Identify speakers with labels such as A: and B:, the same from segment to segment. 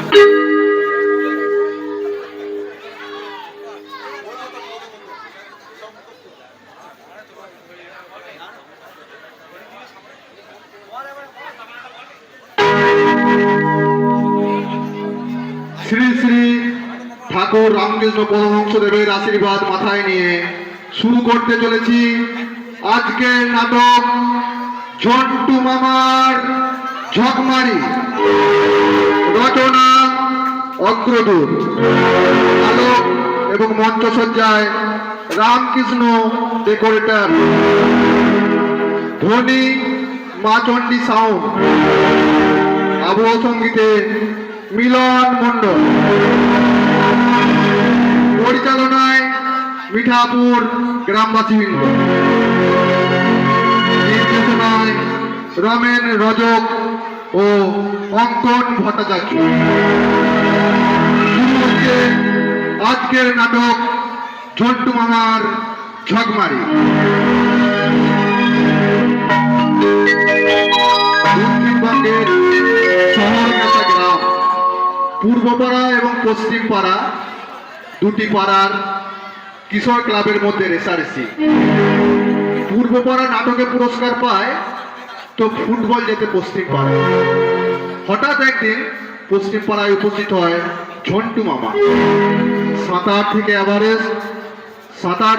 A: শ্রী শ্রী ঠাকুর রামকৃষ্ণ পরমহংসদেবের আশীর্বাদ মাথায় নিয়ে শুরু করতে চলেছি আজকের নাটক ঝন্টু মামার ঝকমারি। রচনা অগ্রদূত, আলোক এবং মঞ্চসজ্জায় রামকৃষ্ণ ডেকোরেটর, ধ্বনি মাচন্ডী সাউন্ড, আবহ সঙ্গীতে মিলন মণ্ডল, পরিচালনায় মিঠাপুর গ্রামবাসীবৃন্দ, নির্দেশনায় রমেন রজক ও অঙ্কন ভট্টাচার্য। শুরু হচ্ছে আজকের নাটক ঝন্টু মামার ঝকমারি। দক্ষিণবঙ্গের শহর মেশা গ্রাম পূর্বপাড়া এবং পশ্চিম পাড়া দুটি পাড়ার কিশোর ক্লাবের মধ্যে রেষারেষি। পূর্বপাড়া নাটকে পুরস্কার পায় তো ফুটবল যেতে পশ্চিম পাড়ায়। হঠাৎ একদিন পশ্চিম পাড়ায় উপস্থিত হয় ঝন্টু মামা। সাঁতার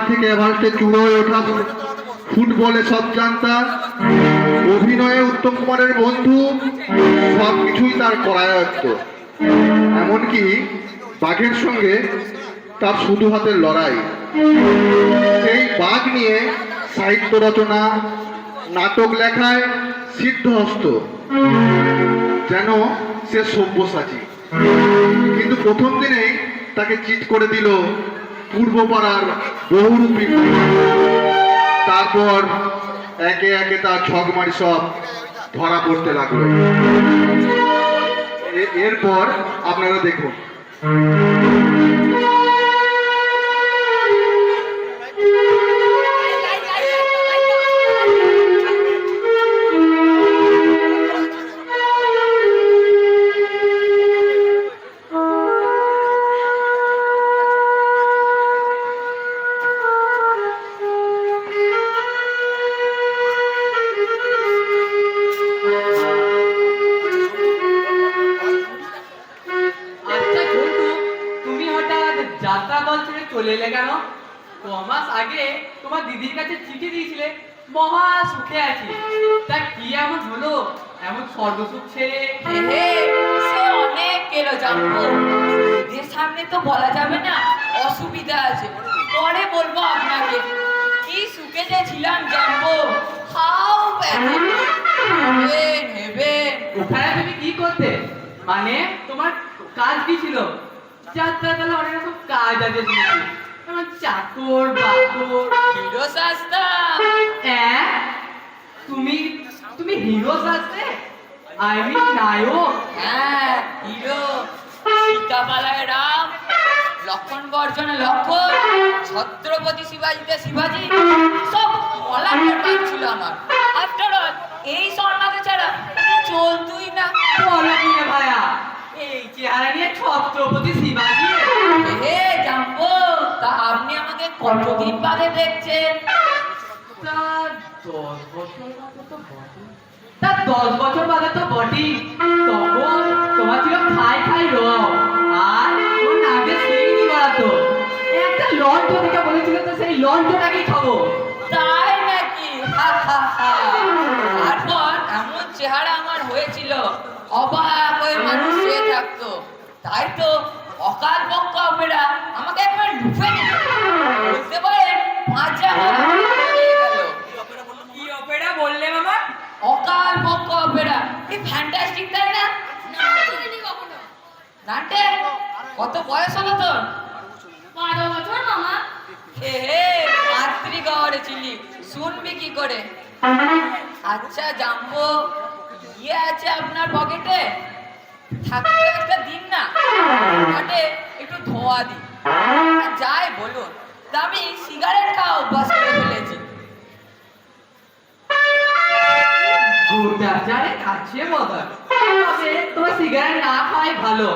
A: থেকে এভারেস্টে চূড়ো হয়ে ওঠা, ফুটবলে সব জানতা, অভিনয়ে উত্তম কুমারের বন্ধু, সবকিছুই তার করায়ত্ত। এমনকি বাঘের সঙ্গে তার শুধু হাতের লড়াই। সেই বাঘ নিয়ে সাহিত্য রচনা, নাটক লেখায় সিদ্ধহস্ত, যেন সে সব্যসাচী। কিন্তু প্রথম দিনেই তাকে চিৎ করে দিল পূর্বপাড়ার বহুরূপী। তারপর একে একে তার ঝকমারি সব ধরা পড়তে লাগলো। এরপর আপনারা দেখুন।
B: চলে এলে কেন? 2 মাস আগে তোমার দিদির কাছে চিঠি দিয়েছিলে, মহা সুখে আছি। তা কি এমন হলো? এমন সর্বসুখ ছেড়ে
C: সে অনেক গেল জানবো, দিদির সামনে তো বলা যাবে না, অসুবিধা আছে, পরে বলবো আপনাকে। কি সুখে যে ছিলাম জানবো। খাও নেবে।
B: ওখানে তুমি কি করতে? মানে তোমার কাজ কি ছিল? যাত্রাকালে অনেক রকম কাজ আছে, যেমন চাকর বাকর।
C: হিরো সাজতাম।
B: হ্যাঁ, তুমি হিরো সাজতে? আই মিন নায়ক?
C: হ্যাঁ, হিরো। সীতাপালায় রাম, লক্ষণ বর্জনে লক্ষণ, ছত্রপতি শিবাজিতে শিবাজি, সব মলাটের কাজ ছিল আমার। আফটার অল এই স্বর্ণাতে ছাড়া চলতুই না।
B: বলো কি রে ভাইয়া, এই চেহারা নিয়ে ছত্রপতি শিবাজি?
C: হে জানবো, তা আপনি আমাকে কতদিন বাদে দেখছেন?
B: তা 10 বছর বাদে তো বটে। তা 10 বছর বাদে তো বটেই। তখন তোমার ছিল খাই খাই রং, আর তোর নাকে সিঁড়ি বাড়াতো। একটা লঞ্চ থেকে বলেছিল তো, সেই লঞ্চটাকেই খাবো।
C: তাই নাকি? তারপর এমন চেহারা আমার হয়েছিল, অবাক হয়ে মানুষ চেয়ে থাকতো। তাই তো অকাল পক্ষ অপেরা আমাকে একবার লুফে নিল। বুঝতে পারেন, মাজা নিয়ে গেল।
B: কি অপেরা বললে মামা?
C: অকাল পক্ষ অপেরা। এই ফ্যান্টাস্টিক, তাই না? নাটে কত বয়স হলো তোর?
D: 12 বছর মামা।
C: হে মাতৃগড়ে ছিলি, শুনবি কি করে? আচ্ছা জানবো, ইয়ে আছে আপনার পকেটে? থাকতে একটা দিন না, ঘটে একটু ধোয়া দিই। যাই বলুন, আমি সিগারেট খাওয়া অভ্যাস করে ফেলেছি।
B: গুড় চারে খাচ্ছে মজা। তবে তোমার সিগারেট না তাই ভালো।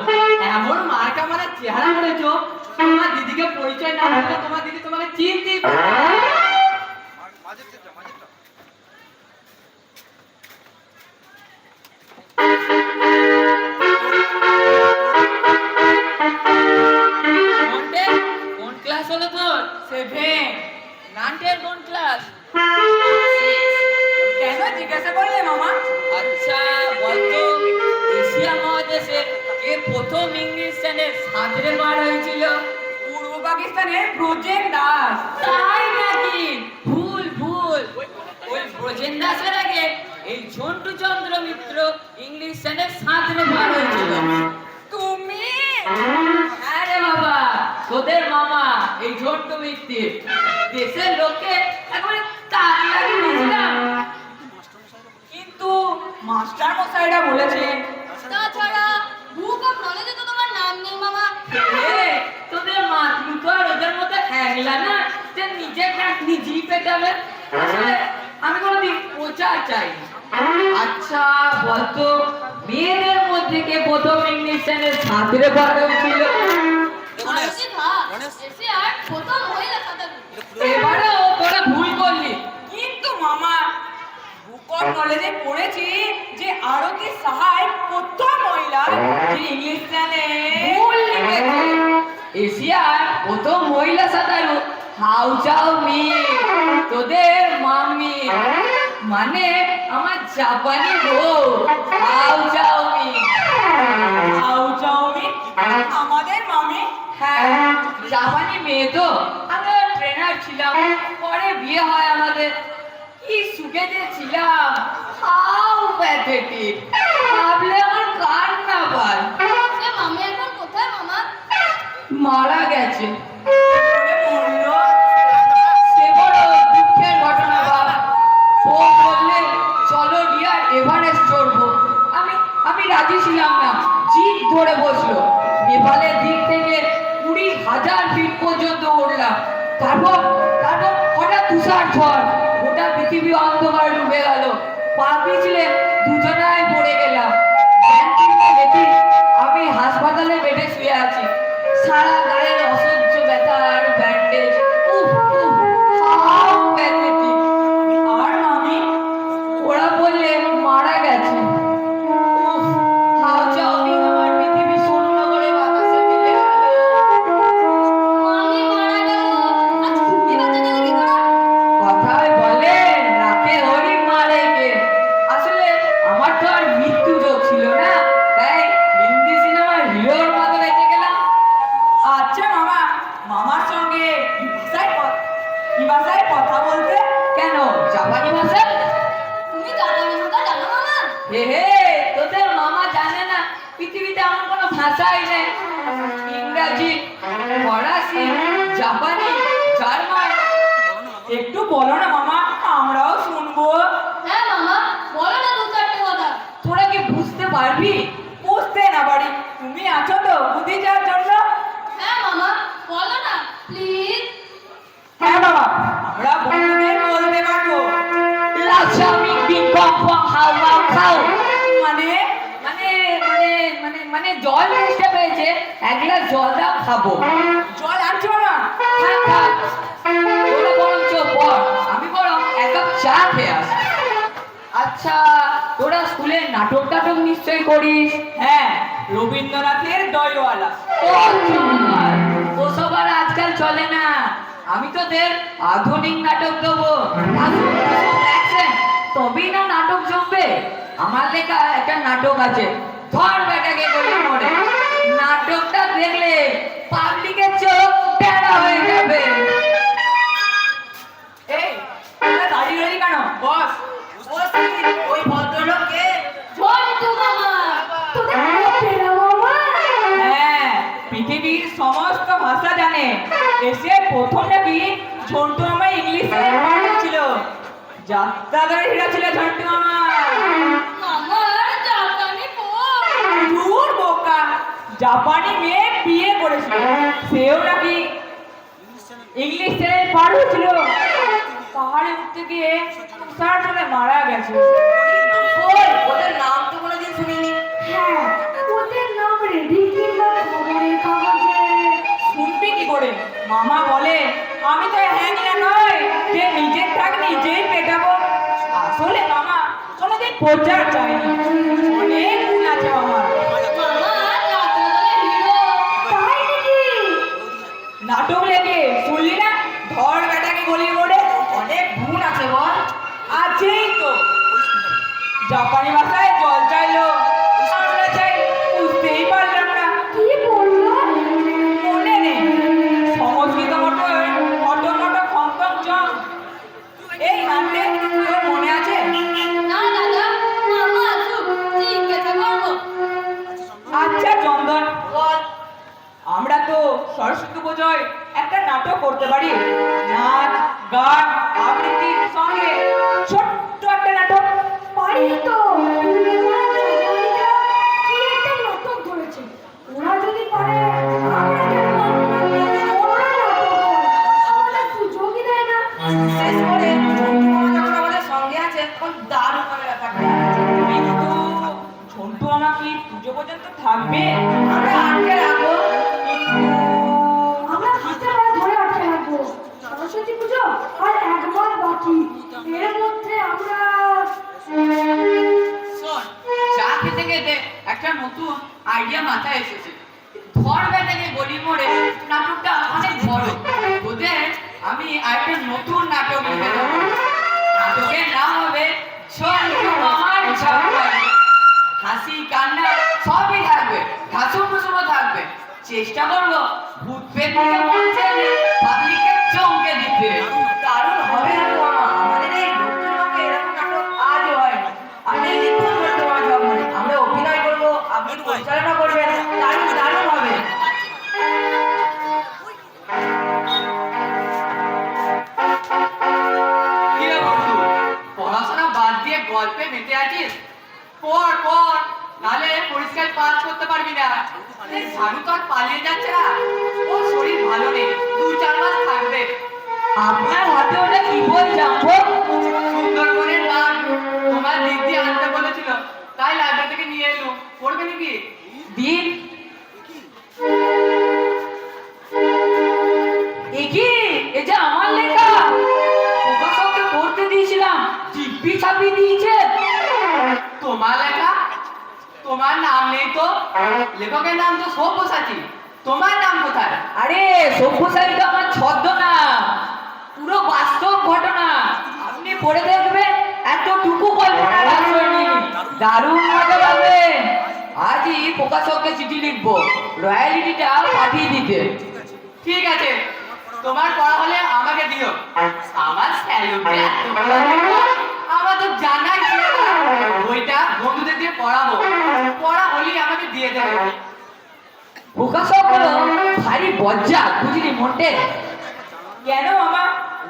B: এমন মার্কা মানে চেহারা করেছো, তোমার দিদিকে পরিচয় না দিলে তোমার দিদি তোমাকে চিনতেই পারবে না।
C: নন্টে, কোন ক্লাস হলো তোর? 7। নান্টের কোন ক্লাস?
E: কেন জিজ্ঞাসা করলে মামা?
C: আচ্ছা বলতো, এশিয়া মহাদেশে কে প্রথম ইংলিশ চ্যানেল সাঁতরে বার হয়েছিল?
E: পূর্ব পাকিস্তানের ব্রজেন দাস।
C: তাই নাকি? ভুল ভুল, ওই ব্রজেন দাসের আগে এই ঝন্টু চন্দ্র মিত্র ইংলিশ চ্যানেল সাঁতরে বার হয়েছিল।
E: তুমি?
C: আরে বাবা, তোদের মামা এই ঝন্টু মিত্র দেশের লোককে একবারে তাক লাগিয়ে দিয়েছিলাম।
E: কিন্তু মাস্টার মশাইরা বলেছেন
D: তাছাড়া বুক অফ নলেজে তো তোমার নাম নেই মামা।
C: এ, তোদের মাতলু তো আর ওদের মতো হ্যাংলা না যে নিজে কাজ নিজেই পেটাবে। আসলে আমি কোনোদিন প্রচার চাই। আচ্ছা বলতো, মেয়েদের মধ্যে কে প্রথম ইংলিশ চ্যানেল সাঁতরে বার হয়েছিল?
D: ভারতী ঘাট এশিয়ার প্রথম মহিলা সাঁতারু।
C: এবারেও তোরা ভুল করলি।
E: কিন্তু মামা, বুক অফ নলেজে পড়েছি যে আরতি সাহাই প্রথম মহিলা যে ইংলিশ চ্যানেল।
C: ভুল লিখেছে। এশিয়ার প্রথম মহিলা সাঁতারু হাউ চাও মি, তোদের মামি, মানে আমার জাপানি বউ হাউ চাও মি।
E: হাউ চাউমিন আমাদের মামি।
C: হ্যাঁ, জাপানি মেয়ে তো। আমরা ট্রেনার ছিলাম, পরে বিয়ে হয় আমাদের। কি সুখে যে ছিলাম, হাউ প্যাথেটিক, ভাবলে আমার কান্না পায়।
D: সে মামি এখন কোথায় মামা?
C: মারা গেছে।
E: করে মরলো।
C: সে বড় দুঃখের ঘটনা বাবা। ও বললে চলো ডিয়ার এভারেস্ট চড়বো। আমি রাজি ছিলাম না, জিদ ধরে বসলো। নেপালের দিক থেকে 20,000 ফিট পর্যন্ত উঠলাম। তারপর হঠাৎ তুষার ঝড়, গোটা পৃথিবী অন্ধকার ডুবে গেল। পা পিছলে দুজনায় পড়ে গেলাম। জ্ঞান ফিরতে দেখি আমি হাসপাতালে বেডে শুয়ে আছি। সারা গায়ের অসহ্য ব্যথা আর ব্যান্ডেজ। উফ উফ, হাউ প্যাথেটিক।
E: আর মামি?
C: ওরা বললে মারা গেছে। উফ, হাউ চাউমিন আমার পৃথিবী শূন্য করে বাতাসে মিলে গেল।
D: মামি মারা গেল, আজ ঘুমটি বাঁচাতে গেলে কি করে?
C: কথায় বলে রাতে হরি মারে কে। আসলে আমার তো আর মৃত্যু যোগ ছিল না, তাই হিন্দি সিনেমার হিরোর মতো বেঁচে গেলাম।
E: আচ্ছা মামা, মামার সঙ্গে কি ভাষায় কথা বলতে?
C: কেন, জাপানি ভাষা?
D: তুমি জাপানি ভাষা জানো মামা?
C: হে হে, তোদের মামা জানে না পৃথিবীতে এমন কোনো ভাষাই নেই। ইংরাজি, ফরাসি, জাপানি, জার্মান।
E: একটু বলো না মামা, আমরাও শুনবো।
D: হ্যাঁ মামা, বলো না দু চারটে কথা।
C: তোরা কি বুঝতে পারবি?
E: বুঝতে না পারি, তুমি আছো তো বুদ্ধি যাওয়ার জন্য।
D: হ্যাঁ মামা, বলো না প্লিজ।
E: হ্যাঁ বাবা, আমরা বন্ধুদের বলতে পারবো।
C: লাচামি বিং বং বং হাউ হাউ খাও।
E: মানে
C: মানে মানে মানে মানে জল চেষ্টা পেয়েছে, এক গ্লাস জল দাও খাবো।
E: জল আনছো মামা?
C: থাক থাক, তোরা বরঞ্চ পড়, আমি বরং এক কাপ চা খেয়ে আসি। আচ্ছা, তোরা স্কুলে নাটক টাটক নিশ্চয় করিস?
E: হ্যাঁ, রবীন্দ্রনাথের দইওয়ালা।
C: ও তোমার, ওসব আর আজকাল চলে না। আমি তোদের আধুনিক নাটক দেবো। দেখছেন, তবেই না নাটক জমবে। আমার লেখা একটা নাটক আছে, ধর বেটাকে গলি মরে। নাটকটা দেখলে পাবলিকের চোখ টেরা হয়ে যাবে।
E: এই, তোমরা দাঁড়িয়ে রইলি কেন? বস। ওই ভদ্রলোককে।
D: ঝন্টু মামা, তোদের পেরা মামা।
E: হ্যাঁ, পৃথিবীর সমস্ত ভাষা জানে। এসে প্রথম নাকি ঝন্টু মামা ইংলিশে ছিল। যাত্রাগারে হীরা ছিল ঝন্টু মামা।
D: আমার জাপানি বউ।
E: দূর বোকা, জাপানি মেয়ে বিয়ে করেছিল, সেও নাকি ইংলিশ চ্যানেল পার হয়েছিল। পাহাড়ে উঠতে গিয়ে তুষার ঝড়ে মারা গেছে।
C: ওই, ওদের নাম তো কোনোদিন শুনিনি।
E: হ্যাঁ,
F: নাটকের নাম রেডি কিনা খবরের কাগজে।
E: শুনবি কি করে? মামা বলে আমি তো হ্যাংলা নয় যে নিজের থাক নিজেই পেটাবো। আসলে মামা কোনোদিন প্রচার চায়নি, অনেক গুণ আছে আমার।
D: মামা যাত্রা দলের হিরো।
F: তাই নাকি?
E: নাটক লেগে শুনলি না? ধর বেটাকে গলি করে অনেক গুণ আছে বল। আছেই তো। জাপানি ভাষায় জল চাইলো, আমরা চাই বুঝতেই পারলাম না।
F: কি বললো?
E: মনে নেই। সংস্কৃত মতো মটো মটো খংকং চং। এই নামে তোর মনে আছে?
D: না দাদা, মামা আসুক, জিজ্ঞাসা করবো।
E: আচ্ছা চন্দন বল, আমরা তো সরস্বতী পুজোয় একটা নাটক করতে পারি। নাচ গান আবৃত্তির সঙ্গে ছোট্ট একটা নাটক।
F: পারি তো। পূর্ণিমা চৌধুরীরা কি একটা নাটক ধরেছে। ওরা যদি পারে আমরা কেন পারবো না? ওরা নাটক করে, আমাদের সুযোগই দেয় না।
E: বিশেষ করে ঝন্টু মামা যখন আমাদের সঙ্গে আছে তখন দারুণ হবে ব্যাপারটা। কিন্তু ঝন্টু মামা কি পুজো পর্যন্ত থাকবে? আমরা আটকে রাখবো একটু।
F: আমরা হাতে পায়ে ধরে আটকে রাখবো। সরস্বতী পুজো আর 1 মাস বাকি। এর মধ্যে আমরা
B: শোন, চা খেতে খেতে একটা নতুন আইডিয়া মাথায় এসেছে। ধর বেটাকে গলি মোড়ে নাটকটা অনেক বড়। তোদের আমি একটা নতুন নাটক লিখে দেবো। নাটকের নাম হবে ঝন্টু মামার ঝাপড়ি। হাসি কান্না সবই থাকবে, ঠাসুম ফুসুমও থাকবে। চেষ্টা করবো ভূত পেটকে মঞ্চে এনে পাবলিককে চমকে দিতে।
E: দারুণ হবে না তো মামা। আমাদের এই দক্ষিণবঙ্গে এরকম নাটক আজও হয়নি। আপনি লিখুন ঝন্টু মামা ঝাপড়ি। আমরা অভিনয় করবো, আপনি পরিচালনা করবেন। দারুণ দারুণ হবে।
B: কি রে বন্ধু, পড়াশোনা বাদ দিয়ে গল্পে মেতে আছিস? পড় পড়, নাহলে পরিষ্কার পাস করতে পারবি না। এই সাধু তো আর পালিয়ে যাচ্ছে না, ওর শরীর ভালো নেই, 2-4 মাস থাকবে।
E: আপনার হাতে ওটা কি বই জানবো?
B: সুন্দরবনের গান তোমার দিদি আনতে বলেছিল, তাই লাইব্রেরি থেকে নিয়ে এলো। পড়বে নাকি?
E: দিন একি এ যে আমার লেখা। প্রকাশককে পড়তে দিয়েছিলাম, চিপি ছাপি দিয়েছে।
B: তোমার লেখা? তোমার নাম নেই তো? লেখকের নাম তো সব্যসাচী, তোমার নাম কোথায়?
E: আরে সভ্যসাচী তো আমার ছদ্মনাম, পুরো বাস্তব ঘটনা। আপনি পড়ে দেখবেন, এতটুকু কল্পনার আশ্রয় নেই। দারুণ মজা পাবেন। আজই প্রকাশককে চিঠি লিখবো, রয়্যালিটিটা পাঠিয়ে দিতে।
B: ঠিক আছে, তোমার পড়া হলে আমাকে দিও। আমার স্যালুটে এত ভালো লাগলো, আমার তো জানাই ছিল না। বইটা বন্ধুদের দিয়ে পড়াবো, পড়া হলেই আমাকে দিয়ে দেবে।
E: প্রকাশক হলো ভারী বজ্জা, বুঝলি মন্টে? কেন মামা?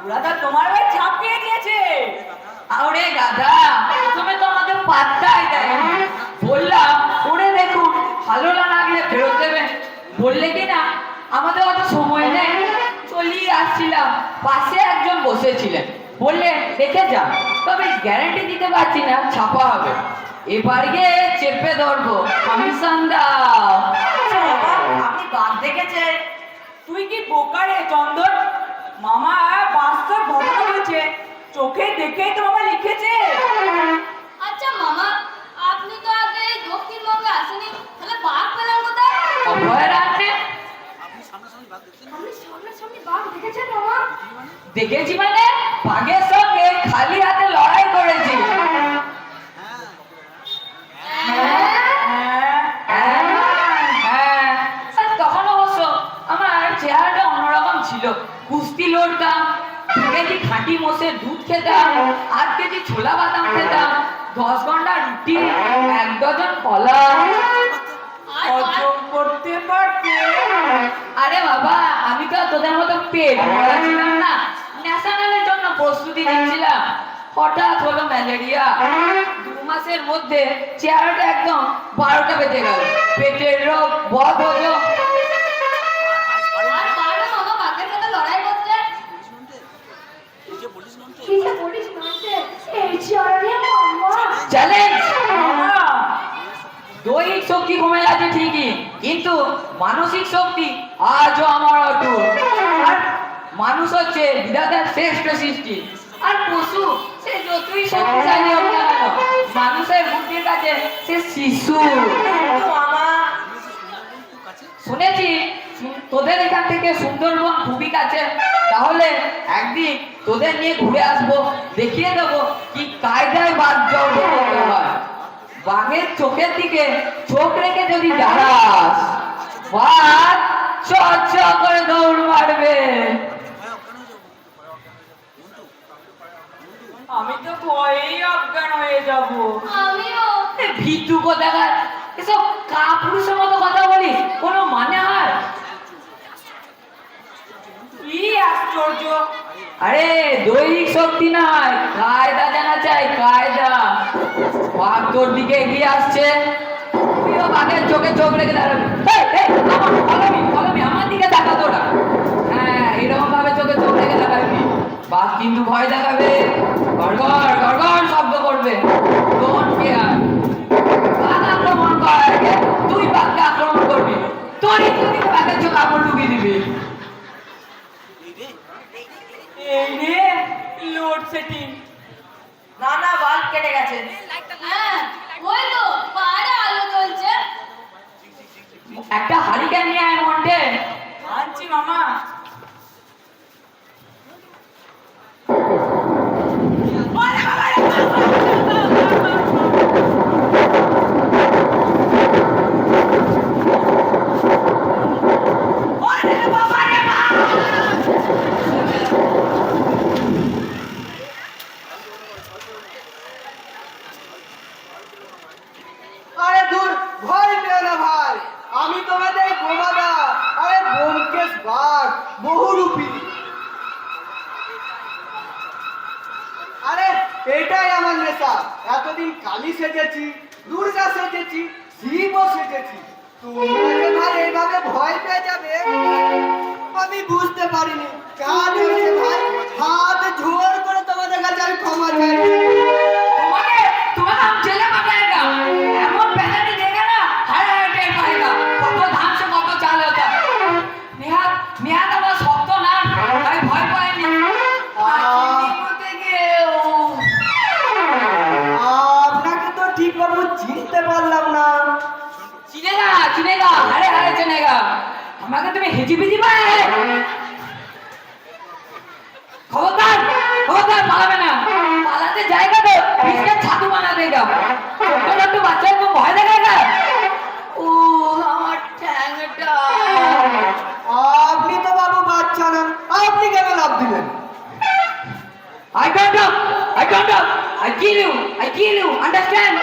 E: ওরা তো তোমার ভাই ছাপিয়ে দিয়েছে। আরে দাদা, তুমি তো আমাদের পাত্তাই দেয়নি। বললাম পড়ে দেখুন, ভালো না লাগলে ফেরত দেবেন। বললে কি না আমাদের অত সময় নেই। চলিয়ে আসছিলাম, পাশে একজন বসেছিলেন, বললেন দেখে যা, তবে গ্যারান্টি দিতে পারছি না ছাপা হবে। এবার গিয়ে চেপে ধরবো, কমিশন দাও। আপনি বাদ দেখেছেন? তুই কি বোকা রে চন্দন? মামা বাস্তব ঘটনা বলছে, চোখে দেখেই তো মামা লিখেছে।
D: আচ্ছা মামা, আপনি তো আগে এই দক্ষিণবঙ্গে আসেনি, তাহলে বাঘ পেলেন কোথায়?
E: অভয়ারণ্যে
F: আপনি সামনাসামনি বাঘ দেখেছেন মামা?
E: দেখেছি মানে বাঘের সঙ্গে খালি হাতে লড়াই করেছি। তখন অবশ্য আমার চেহারাটা অন্যরকম ছিল। কুস্তি লড়তাম, 2 কেজি খাঁটি মোষের দুধ খেতাম, 8 কেজি ছোলা বাদাম খেতাম, 10 ঘন্টা রুটি, 1 ডজন কলা।
D: আর
E: হজম করতে পারতে। আরে বাবা, আমি তো আর তোদের মতো পেট ভরা ছিলাম না। ন্যাশনালের জন্য প্রস্তুতি নিচ্ছিলাম। হঠাৎ হলো ম্যালেরিয়া। 2 মাসের মধ্যে চেহারাটা একদম 12টা বেজে গেল। পেটের রোগ, বদহজম।
D: আর পারবে মামা বাঘের সাথে লড়াই করতে?
F: কি যে বলিস মানতে, এই চেয়ারে মামা।
E: চ্যালেঞ্জ। দৈহিক শক্তি কমে গেছে কিন্তু মানসিক শক্তি আজও আমার অটুট। আর মানুষ হচ্ছে বিধাতার শ্রেষ্ঠ সৃষ্টি, আর পশু সে যতই শক্তিশালী হোক না কেন, মানুষের বুদ্ধির কাছে সে শিশু।
B: কিন্তু মামা,
E: শুনেছি তোদের এখান থেকে সুন্দরবন খুবই কাছে, তাহলে একদিন তোদের নিয়ে ঘুরে আসবো, দেখিয়ে দেবো কি কায়দায় বাঘ জব্দ করতে হয়। বাঘের চোখের দিকে চোখ রেখে যদি দাঁড়াস, বাঘ চ করে দৌড় মারবে।
B: আমি তো ভয়েই অজ্ঞান হয়ে যাব।
D: আমিও।
E: ভিতু কোথাকার, এসব কাপুরুষের মতো কথা বলিস, কোনো মানে হয়?
B: কি আশ্চর্য!
E: আরে দৈহিক শক্তি নয়, কায়দা জানা চাই, কায়দা। বাঘ তোর দিকে এগিয়ে আসছে, তুইও বাঘের চোখে চোখ রেখে দাঁড়াবি। কলমি আমার দিকে তাকা তোরা। হ্যাঁ, এরকম ভাবে চোখে চোখ রেখে দাঁড়াবি। বাঘ কিন্তু ভয় দেখাবে, গড়গড় গড়গড় শব্দ করবে। Don't care. বাঘ আক্রমণ করার আগে তুই বাঘকে আক্রমণ করবি, তোরই যদি বাঘের চোখ কাপড় ঢুকিয়ে দিবি।
B: এই রে লোডশেডিং। না না, বাল্ব কেটে গেছে।
D: হ্যাঁ, ওই তো পাড়ে আলো জ্বলছে।
E: একটা হারিকেন নিয়ে আয় মন্টে।
B: আনছি মামা।
G: আরে দূর, ভয় পেও না ভাই, আমি তোমাদের বোমাদা। আরে ব্যোমকেশ বাঘ, বহুরূপী। আরে এটাই আমার নেশা। এতদিন কালী সেজেছি, দুর্গা সেজেছি, শিবও সেজেছি। তোমরা যে ভাই এইভাবে ভয় পেয়ে যাবে আমি বুঝতে পারিনি। কাজ হয়েছে ভাই, হাত জোর করে তোমাদের কাছে আমি ক্ষমা চাই।
E: তোমাকে हम चले बताएगा, এমন প্যানেলে দেখে না হায় হায় টের পাएगा কত ধান সে কত চাল হতা। নেহাত আমার শক্ত না, তাই ভয় পাইনি।
G: আপনাকে তো ঠিকভাবে চিনতে পারলাম না।
E: চিনেগা হারে হারে চিনেগা। আমাকে তুমি হিজিবিজি পায়। খবরদার পালাবে না, পালাতে জায়গা তো বিস্কেট ছাতু বানা দেগা। ছোট্ট ছোট্ট বাচ্চাকে ভয় দেখায়গা। ও আমার ঠ্যাংটা।
G: আপনি তো বাবু বাচ্চা নন, আপনি কেন লাভ দিলেন?
E: I don't know. I kill you. Understand?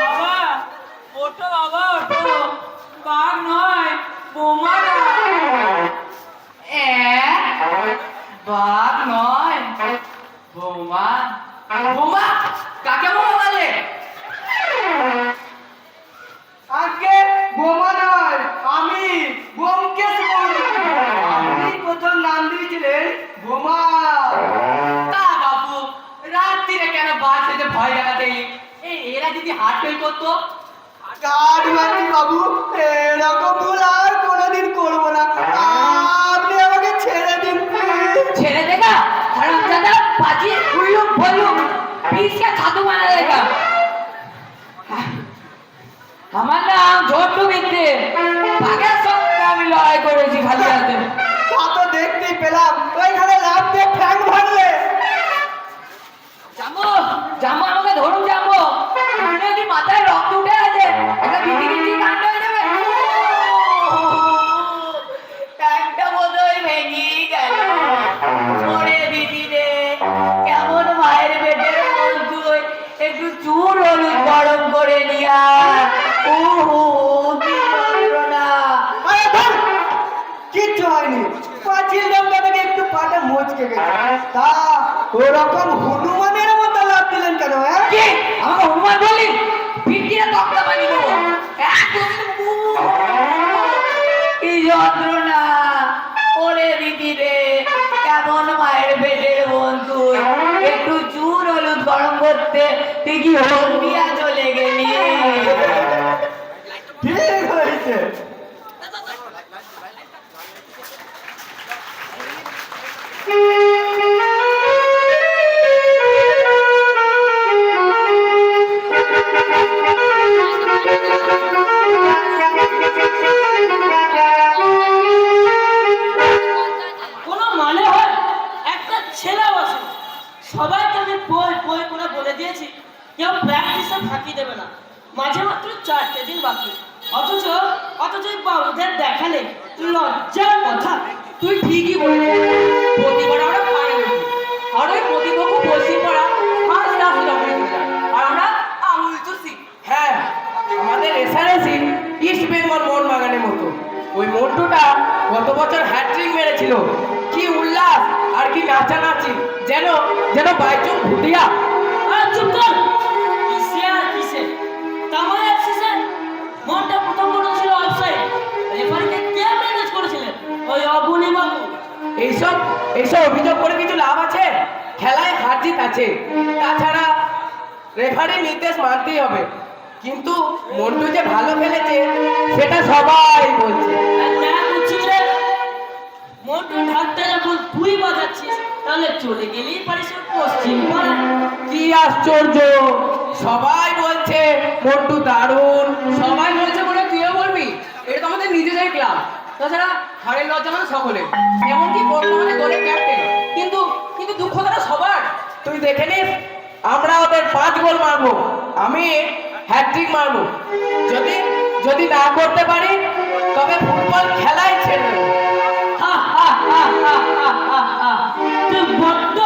B: বাবা ওঠো, বাবা ওঠো, বাঘ নয় বোমাটা।
E: বাঘ নয়, বোমা। বোমা? কাকে বোমা বলে?
G: আজকে বোমা নয়, আমি ব্যোমকেশ বলি। আপনি প্রথম নাম দিয়েছিলেন বোমা।
E: তা বাবু, রাত্রিরে কেন বাঘ সেজে ভয় দেখাতে এলি? এরা যদি হার্ট ফেল করতো?
G: কাঠ মারছি বাবু, এরকম ভুল আর কোনোদিন করবো না। আপনি আমাকে ছেড়ে দিন please।
E: ছেড়ে দেগা হারামজাদা, পাজি উল্লুক বল্লুক, পিসকে ছাতু বানা দেগা। আমার নাম ঝন্টু মিত্রে, বাঘের সঙ্গে আমি লড়াই করেছি খালি হাতে।
G: তা তো দেখতেই পেলাম, ওইখানে লাভ দিয়ে ঠ্যাং ভাঙলে।
E: জাম্বো আমাকে ধরুন জাম্বো। যদি মাথায় রক্ত উঠে আছে, একটা বিচি কাণ্ড হয়ে যাবে। ট্যাংটা বোধহয় ভেঙেই গেল। ওরে দিদি রে, কেমন মায়ের পেটের মন তুই, একটু চুল হলুদ গরম করে নিয়া। কি যন্ত্রণা।
G: আরে ধুর, কিচ্ছু হয়নি, পাঁচিল ডঙ্গা থেকে একটু পাটা মচকে গেছে। তা ওরকম হনুমানের মতো লাভ দিলেন কেন?
E: কি আমাকে হনুমান বললি? পিটিয়ে তক্তা বানিয়ে দেবো। কি যন্ত্রণা। ওরে দিদি রে, কেমন মায়ের পেটের বোন তুই, একটু চুল হলুদ গরম করতে তুই কি হলদিয়া চলে গেলি?
G: ঠিক হয়েছে।
H: কোনো মানে হয়? একটা ছেলেও আছে, সবাইকে আমি বই বই করে বলে দিয়েছি কেউ প্র্যাকটিসে ফাঁকি দেবে না। মাঝে মাত্র 4টে দিন বাকি, অথচ অথচ এই বাবুদের দেখা নেই। লজ্জার কথা।
E: তুই ঠিকই বলেছিস, প্রতিবার আমরা ফাইনাল উঠি আর ওই প্রতিপক্ষ পশ্চিম পাড়া ফার্স্ট ক্লাস রকমের আর আমরা আঙুল চুষি। হ্যাঁ, আমাদের এসআরএসি ইস্ট বেঙ্গল মোহনবাগানের মতো। ওই মন্টুটা গত বছর হ্যাট্রিক মেরেছিল। কি উল্লাস আর কি নাচানাচি, যেন যেন বাইচুং ভুটিয়া।
H: আর চুপ কর। কিসে আর কিসে তামায় আসছে। মনটা প্রথম মনে ছিল অফসাইড। রেফারিকে কে ম্যানেজ করেছিলেন? ওই অবনী বাবু।
E: এইসব এইসব অভিযোগ করে কিছু লাভ আছে? খেলায় হার জিত আছে, তাছাড়া রেফারির নির্দেশ মানতেই হবে। কিন্তু মন্টু যে ভালো খেলেছে সেটা সবাই বলছে।
H: আর না বুঝছিস রে, মন্টু ঢাকটা যখন তুই বাজাচ্ছিস তাহলে চলে গেলেই পারিস ওর পশ্চিম পাড়ায়।
E: কি আশ্চর্য, সবাই বলছে মন্টু দারুণ। সবাই বলছে বলে তুইও বলবি? এটা তো আমাদের নিজেদের ক্লাব, তাছাড়া হারের লজ্জা মানে সকলে, এমনকি বর্তমানে দলের ক্যাপ্টেন। কিন্তু কিন্তু দুঃখ তারা সবার। তুই দেখে নিস, আমরা ওদের 5 গোল মারবো, আমি হ্যাট্রিক মারবো। যদি যদি না করতে পারি তবে ফুটবল খেলাই ছেড়ে দেবো।
H: তুই বড্ড